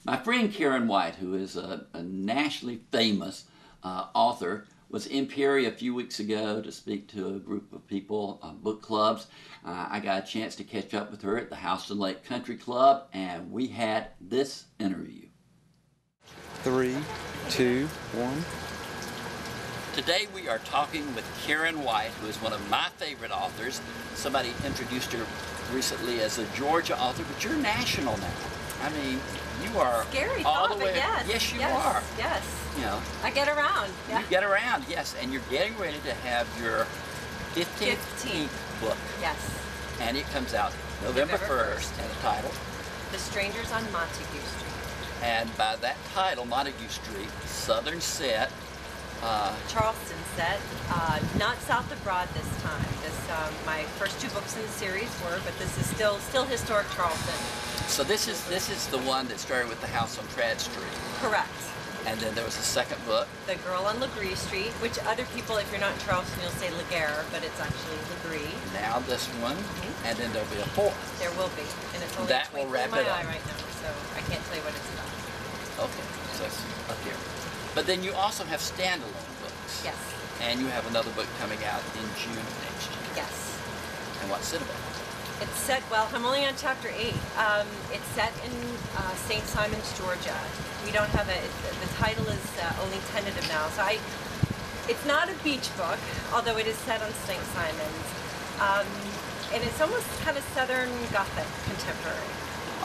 My friend Karen White, who is a nationally famous author, was in Peoria a few weeks ago to speak to a group of people, book clubs. I got a chance to catch up with her at the House and Lake Country Club, and we had this interview. 3, 2, 1. Today we are talking with Karen White, who is one of my favorite authors. Somebody introduced her recently as a Georgia author, but you're national now. I mean, you are scary all thought, the way. But yes, yes, you yes, are. Yes. You know, I get around. Yeah. You get around, yes, and you're getting ready to have your 15th book. Yes. And it comes out November 1st, and the title? The Strangers on Montagu Street. And by that title, Montagu Street, Southern set. Charleston set, not South of Broad this time. This my first 2 books in the series were, but this is still historic Charleston. So this is the one that started with the house on Trad Street. Correct. And then there was a second book. The Girl on Legree Street, which other people, if you're not in Charleston, you'll say Laguerre, but it's actually Legree. Now this one, and then there'll be a 4th. There will be, and it's only that will wrap in my it up. eye right now, so I can't tell you what it's about. Okay, so it's up here. But then you also have standalone books. Yes. And you have another book coming out in June of next year. Yes. And what's it about? It's set, well, I'm only on chapter 8. It's set in St. Simons, Georgia. We don't have the title is only tentative now. So it's not a beach book, although it is set on St. Simons. And it's almost kind of Southern Gothic contemporary.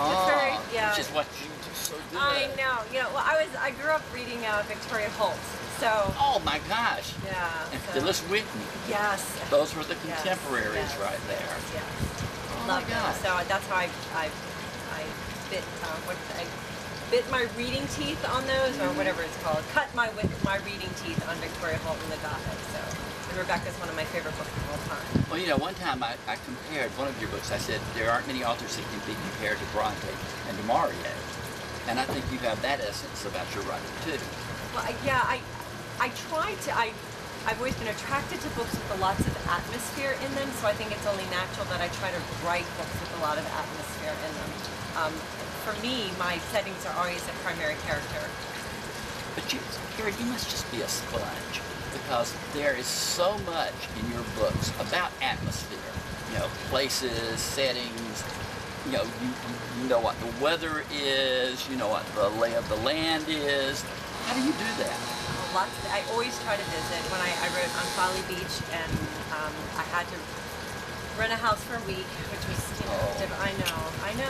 It's very, yeah. Which is what you do so good. I know. You know, well, I grew up reading Victoria Holt. So. Oh my gosh. Yeah. And so, Phyllis Whitney. Yes. Those were the contemporaries yes, right there. Yes. Oh Love my them. God. So that's how I bit I bit my reading teeth on those, or whatever it's called. Cut my reading teeth on Victoria Holt and the Gothic. So. And Rebecca's one of my favorite books of all time. Well, you know, one time I compared one of your books. I said there aren't many authors that can be compared to Bronte and to Maurier. And I think you have that essence about your writing too. Well, yeah, I try to. I've always been attracted to books with lots of atmosphere in them, so I think it's only natural that I try to write books with a lot of atmosphere in them. For me, my settings are always a primary character. But Karen, you must just be a sponge, because there is so much in your books about atmosphere. You know, places, settings. You know, you know what the weather is. You know what the lay of the land is. How do you do that? I always try to visit. When I wrote on Folly Beach, and I had to rent a house for a week, which was, you know, I know.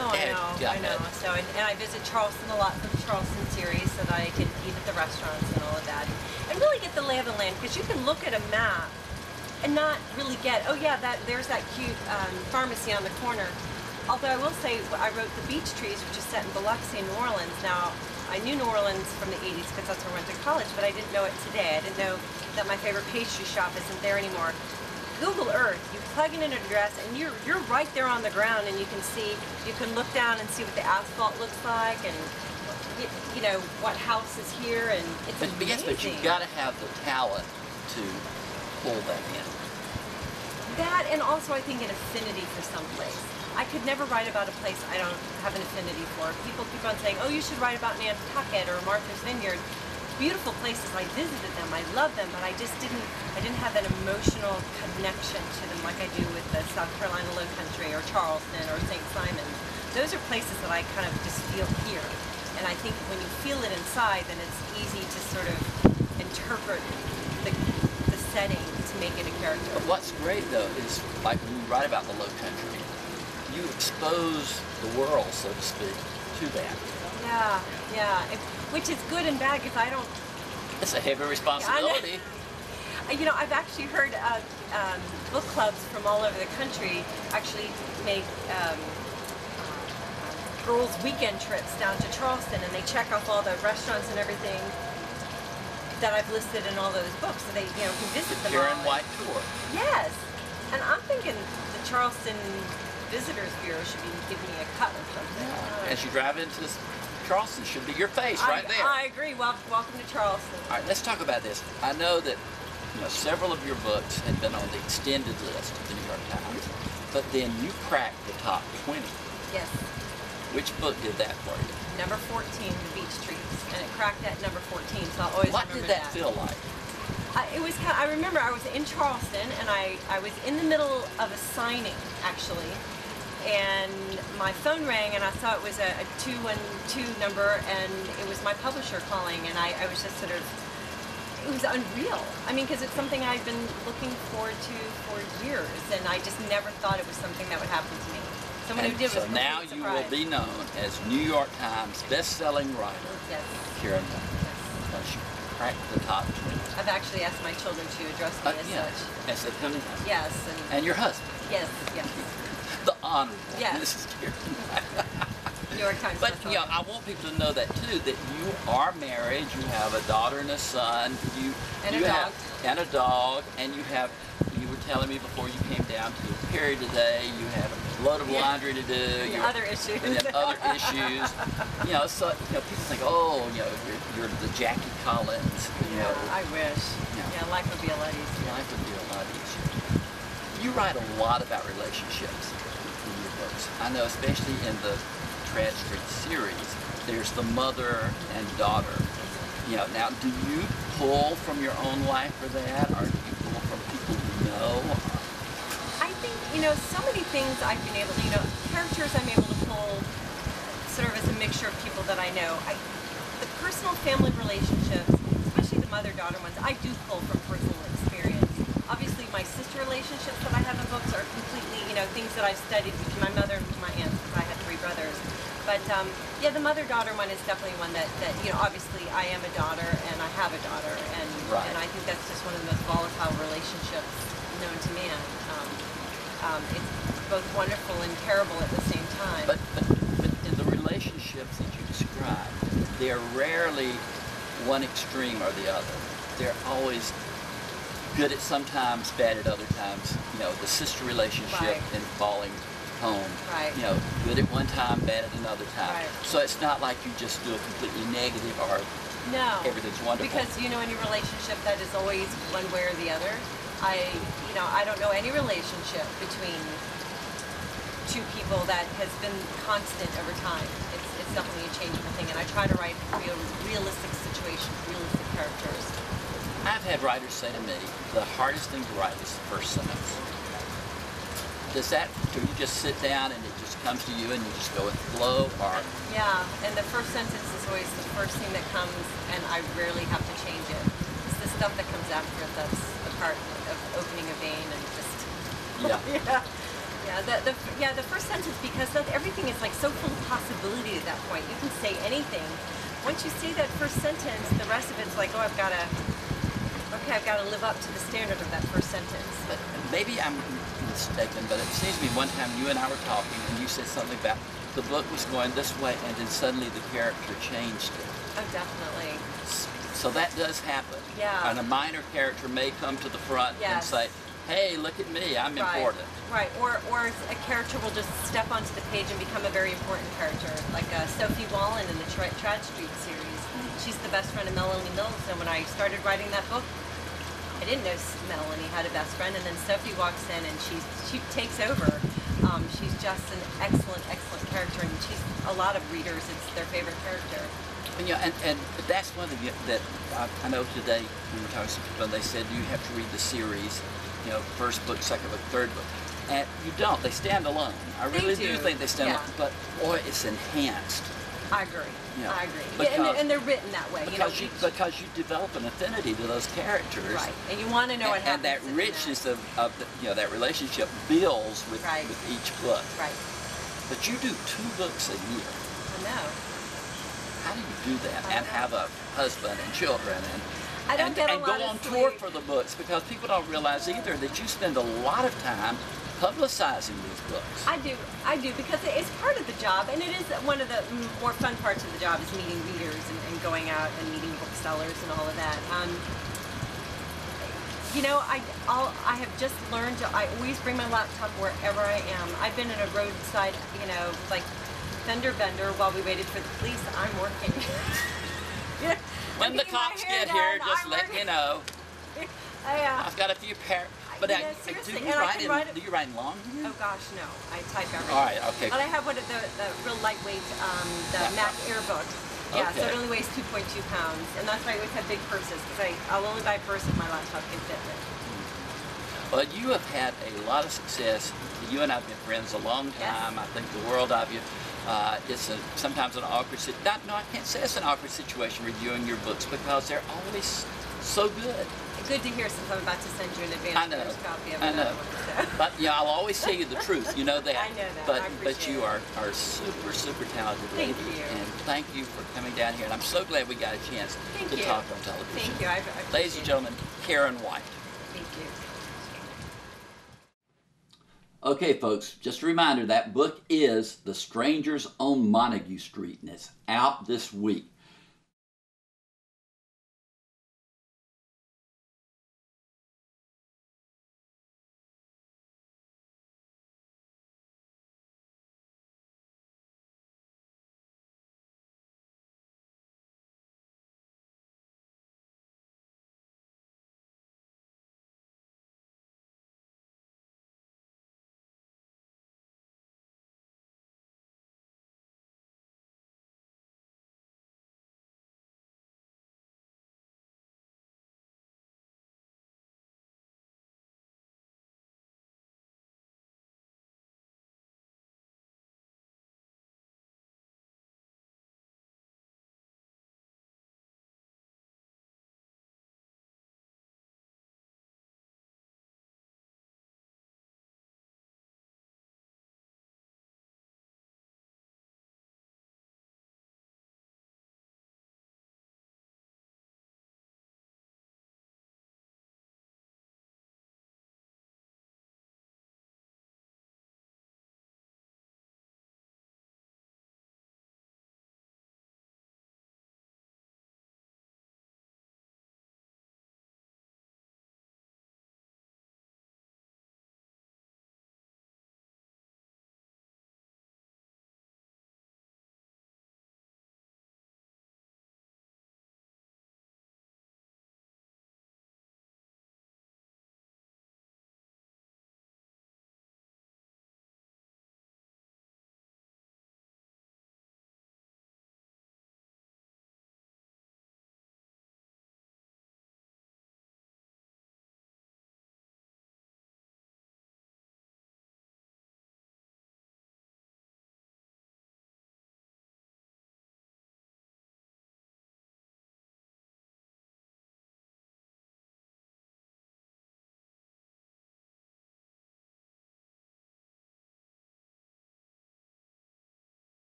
So, and I visit Charleston a lot for the Charleston series, so that I can eat at the restaurants and all of that, and really get the lay of the land, because you can look at a map and not really get, oh yeah, there's that cute pharmacy on the corner. Although I will say, I wrote The Beach Trees, which is set in Biloxi, New Orleans. Now, I knew New Orleans from the 80s because that's where I went to college, but I didn't know it today. I didn't know that my favorite pastry shop isn't there anymore. Google Earth, you plug in an address, and you're right there on the ground, and you can look down and see what the asphalt looks like, and you know what house is here, and it's amazing. Yes, but you've got to have the talent to pull that in. That, and also I think an affinity for some place. I could never write about a place I don't have an affinity for. People keep on saying, oh, you should write about Nantucket or Martha's Vineyard. Beautiful places, I visited them, I love them, but I didn't have that emotional connection to them like I do with the South Carolina Low Country or Charleston or St. Simons. Those are places that I kind of just feel here. And I think when you feel it inside, then it's easy to sort of interpret the setting to make it a character. But what's great, though, is like when you write about the Low Country, you expose the world, so to speak, to that. Yeah. Which is good and bad, because I don't... It's a heavy responsibility. You know, I've actually heard book clubs from all over the country actually make girls' weekend trips down to Charleston, and they check off all the restaurants and everything that I've listed in all those books, so they, you know, can visit them all. Karen White tour. Yes, and I'm thinking the Charleston Visitors Bureau should be giving me a cut or something. Yeah. As you drive into Charleston, should be your face right there. I agree. Welcome to Charleston. All right, let's talk about this. I know that several of your books had been on the extended list of the New York Times, but then you cracked the top 20. Yes. Which book did that for you? number 14, the beech trees, and it cracked at number 14. So I always What remember did that feel like? It was kind of, I remember I was in Charleston, and I was in the middle of a signing, actually, and my phone rang, and I saw it was a 212 number, and it was my publisher calling, and I was just sort of, it was unreal. I mean, because it's something I've been looking forward to for years, and I just never thought it was something that would happen to me. Someone who did So was now you will be known as New York Times best-selling writer, yes. Karen Montagu. Because you cracked the top 20. I've actually asked my children to address me as yeah. such. As a feminine. Yes. And your husband. Yes, yes. The honorable Yes. Mrs. Karen. New York Times. But you know, I want people to know that too. That you are married. You have a daughter and a son. And you a dog. And a dog. And you have. You were telling me before you came down to your period today. You have a load of laundry to do. And other issues. And other issues. You know, so people think, oh, you're the Jackie Collins. You know, I wish. Yeah, life would be a lot easier. Life would be a lot easier. You write a lot about relationships in your books. I know, especially in the Trad Street series, there's the mother and daughter. You know, now, do you pull from your own life for that, or do you pull from people you know? I think, so many things I've been able to, characters I'm able to pull sort of as a mixture of people that I know. The personal family relationships, especially the mother-daughter ones, I do pull from personal experience. Obviously, my sister relationships that I have in books are completely, things that I've studied between my mother and my aunts, because I had 3 brothers. But yeah, the mother-daughter one is definitely one that obviously I am a daughter and I have a daughter, and I think that's just one of the most volatile relationships known to man. It's both wonderful and terrible at the same time. But in the relationships that you describe, they're rarely one extreme or the other. They're always good at sometimes, bad at other times. The sister relationship and falling home. Good at one time, bad at another time. So it's not like you just do a completely negative or everything's wonderful. Because in your relationship that is always one way or the other. I don't know any relationship between 2 people that has been constant over time. It's definitely a changeable thing, and I try to write realistic situations, realistic characters. I've had writers say to me, the hardest thing to write is the first sentence. Do you just sit down and it just comes to you and you just go with the flow, or? Yeah, and the first sentence is always the first thing that comes, and I rarely have to change it. It's the stuff that comes after it that's the part of opening a vein and just... The first sentence, because everything is like so full of possibility at that point. You can say anything. Once you say that first sentence, the rest of it's like, oh, I've got to live up to the standard of that first sentence. But maybe I'm mistaken, but it seems to me one time you and I were talking and you said something about the book was going this way and then suddenly the character changed it. Oh, definitely. So that does happen. Yeah. And a minor character may come to the front and say, hey, look at me, I'm important. Right, or a character will just step onto the page and become a very important character, like Sophie Wallen in the Trad Street series. She's the best friend of Melanie Mills, and when I started writing that book, I didn't know Melanie had a best friend, and then Sophie walks in and she takes over. She's just an excellent, excellent character, and she's a lot of readers, it's their favorite character. And that's one thing that I know today when we're talking to some people, and they said you have to read the series, first book, second book, third book. And you don't. They stand alone. I really do think they stand alone. But boy, it's enhanced. I agree. I agree. Because, and they're written that way. Because you develop an affinity to those characters. Right. And you want to know what happens. And that richness of that relationship builds with each book. Right. But you do 2 books a year. I know. How do you do that? And have a husband and children and go on tour for the books, because people don't realize either that you spend a lot of time publicizing these books. I do, because it's part of the job, and it is one of the more fun parts of the job is meeting readers and going out and meeting booksellers and all of that. I have just learned I always bring my laptop wherever I am. I've been in a roadside, like fender bender while we waited for the police. I'm working. When the cops get here, just let me know. I've got a few But seriously, do and I can write it. do you write in long? Oh gosh, no. I type everything. All right, okay. But I have one of the real lightweight, the Mac Air book. Yeah, so Okay. it only weighs 2.2 pounds, and that's why I always have big purses, because I'll only buy a purse if my laptop can fit it. Well, you have had a lot of success. You and I have been friends a long time. Yes. I think the world of you. It's sometimes an awkward situation. No, I can't say it's an awkward situation reviewing your books because they're always so good. Good to hear, since I'm about to send you an advance copy of another one. So. But yeah, I'll always tell you the truth. You know that. I know that. But I but you appreciate are super talented lady. Thank you. And thank you for coming down here. And I'm so glad we got a chance to talk on television. Thank you. I appreciate Ladies and gentlemen, Karen White. Thank you. Okay, folks, just a reminder, that book is The Strangers on Montagu Street, and it's out this week.